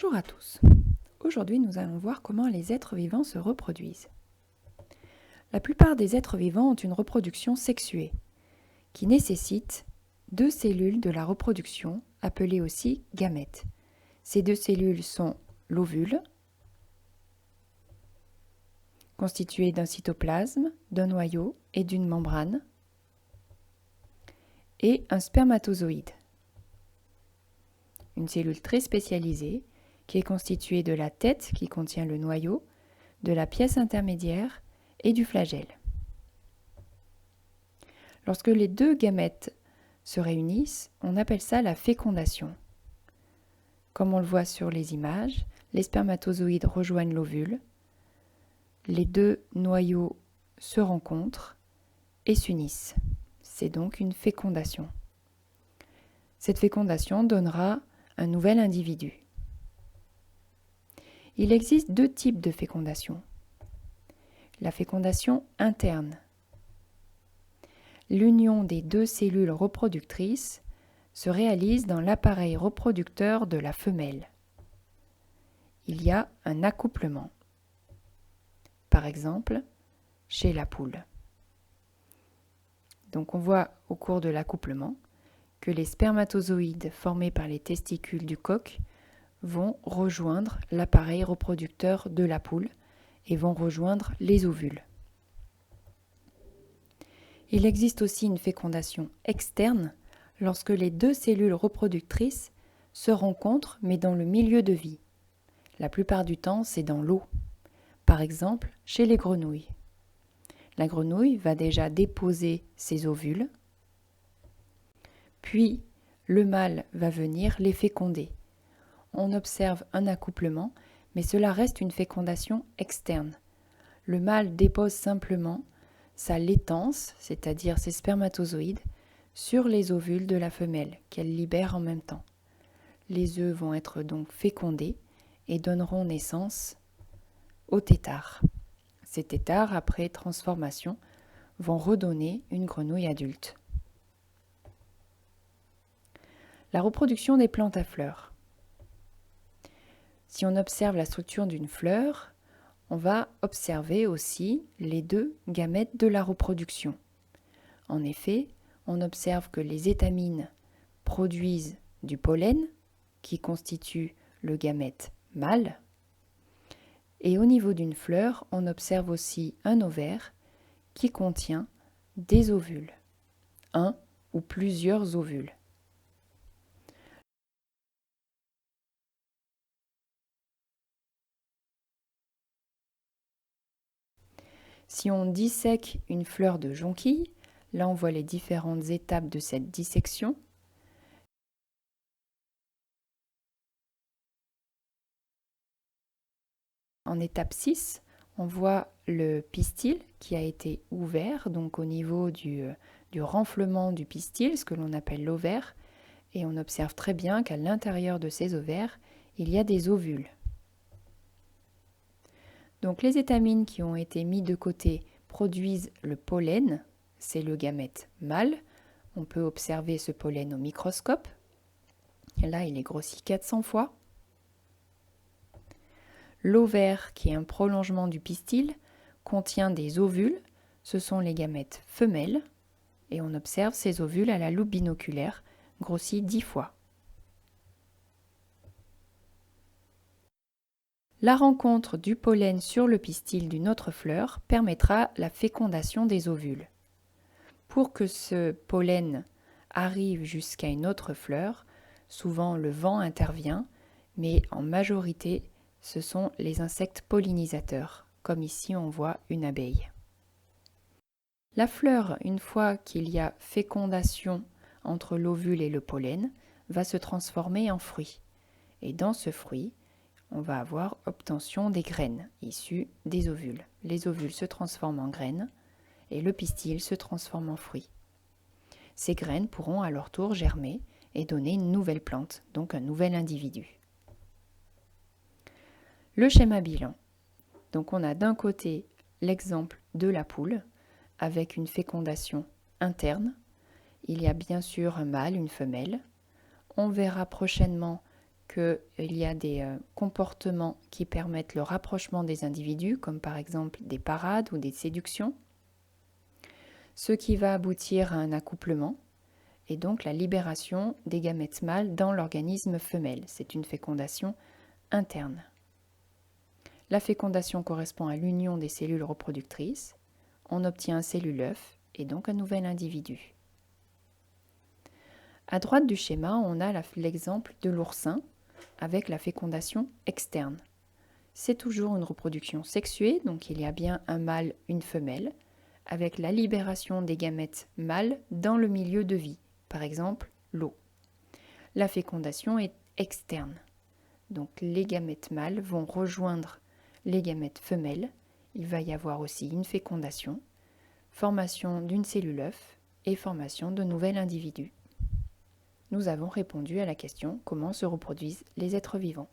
Bonjour à tous. Aujourd'hui, nous allons voir comment les êtres vivants se reproduisent. La plupart des êtres vivants ont une reproduction sexuée, qui nécessite deux cellules de la reproduction, appelées aussi gamètes. Ces deux cellules sont l'ovule, constitué d'un cytoplasme, d'un noyau et d'une membrane, et un spermatozoïde, une cellule très spécialisée qui est constituée de la tête qui contient le noyau, de la pièce intermédiaire et du flagelle. Lorsque les deux gamètes se réunissent, on appelle ça la fécondation. Comme on le voit sur les images, les spermatozoïdes rejoignent l'ovule, les deux noyaux se rencontrent et s'unissent. C'est donc une fécondation. Cette fécondation donnera un nouvel individu. Il existe deux types de fécondation. La fécondation interne. L'union des deux cellules reproductrices se réalise dans l'appareil reproducteur de la femelle. Il y a un accouplement. Par exemple, chez la poule. Donc on voit au cours de l'accouplement que les spermatozoïdes formés par les testicules du coq vont rejoindre l'appareil reproducteur de la poule et vont rejoindre les ovules. Il existe aussi une fécondation externe lorsque les deux cellules reproductrices se rencontrent mais dans le milieu de vie. La plupart du temps, c'est dans l'eau. Par exemple, chez les grenouilles. La grenouille va déjà déposer ses ovules, puis le mâle va venir les féconder. On observe un accouplement, mais cela reste une fécondation externe. Le mâle dépose simplement sa laitance, c'est-à-dire ses spermatozoïdes, sur les ovules de la femelle, qu'elle libère en même temps. Les œufs vont être donc fécondés et donneront naissance aux têtards. Ces têtards, après transformation, vont redonner une grenouille adulte. La reproduction des plantes à fleurs. Si on observe la structure d'une fleur, on va observer aussi les deux gamètes de la reproduction. En effet, on observe que les étamines produisent du pollen, qui constitue le gamète mâle, et au niveau d'une fleur, on observe aussi un ovaire qui contient des ovules, un ou plusieurs ovules. Si on dissèque une fleur de jonquille, là on voit les différentes étapes de cette dissection. En étape 6, on voit le pistil qui a été ouvert, donc au niveau du renflement du pistil, ce que l'on appelle l'ovaire, et on observe très bien qu'à l'intérieur de ces ovaires, il y a des ovules. Donc les étamines qui ont été mis de côté produisent le pollen, c'est le gamète mâle. On peut observer ce pollen au microscope. Et là, il est grossi 400 fois. L'ovaire, qui est un prolongement du pistil, contient des ovules. Ce sont les gamètes femelles. Et on observe ces ovules à la loupe binoculaire, grossis 10 fois. La rencontre du pollen sur le pistil d'une autre fleur permettra la fécondation des ovules. Pour que ce pollen arrive jusqu'à une autre fleur, souvent le vent intervient, mais en majorité, ce sont les insectes pollinisateurs, comme ici on voit une abeille. La fleur, une fois qu'il y a fécondation entre l'ovule et le pollen, va se transformer en fruit. Et dans ce fruit, on va avoir obtention des graines issues des ovules. Les ovules se transforment en graines et le pistil se transforme en fruit. Ces graines pourront à leur tour germer et donner une nouvelle plante, donc un nouvel individu. Le schéma bilan. Donc on a d'un côté l'exemple de la poule avec une fécondation interne. Il y a bien sûr un mâle, une femelle. On verra prochainement qu'il y a des comportements qui permettent le rapprochement des individus, comme par exemple des parades ou des séductions, ce qui va aboutir à un accouplement, et donc la libération des gamètes mâles dans l'organisme femelle. C'est une fécondation interne. La fécondation correspond à l'union des cellules reproductrices. On obtient un cellule-œuf et donc un nouvel individu. À droite du schéma, on a l'exemple de l'oursin avec la fécondation externe. C'est toujours une reproduction sexuée, donc il y a bien un mâle, une femelle, avec la libération des gamètes mâles dans le milieu de vie, par exemple l'eau. La fécondation est externe, donc les gamètes mâles vont rejoindre les gamètes femelles. Il va y avoir aussi une fécondation, formation d'une cellule œuf et formation de nouvel individu. Nous avons répondu à la question comment se reproduisent les êtres vivants.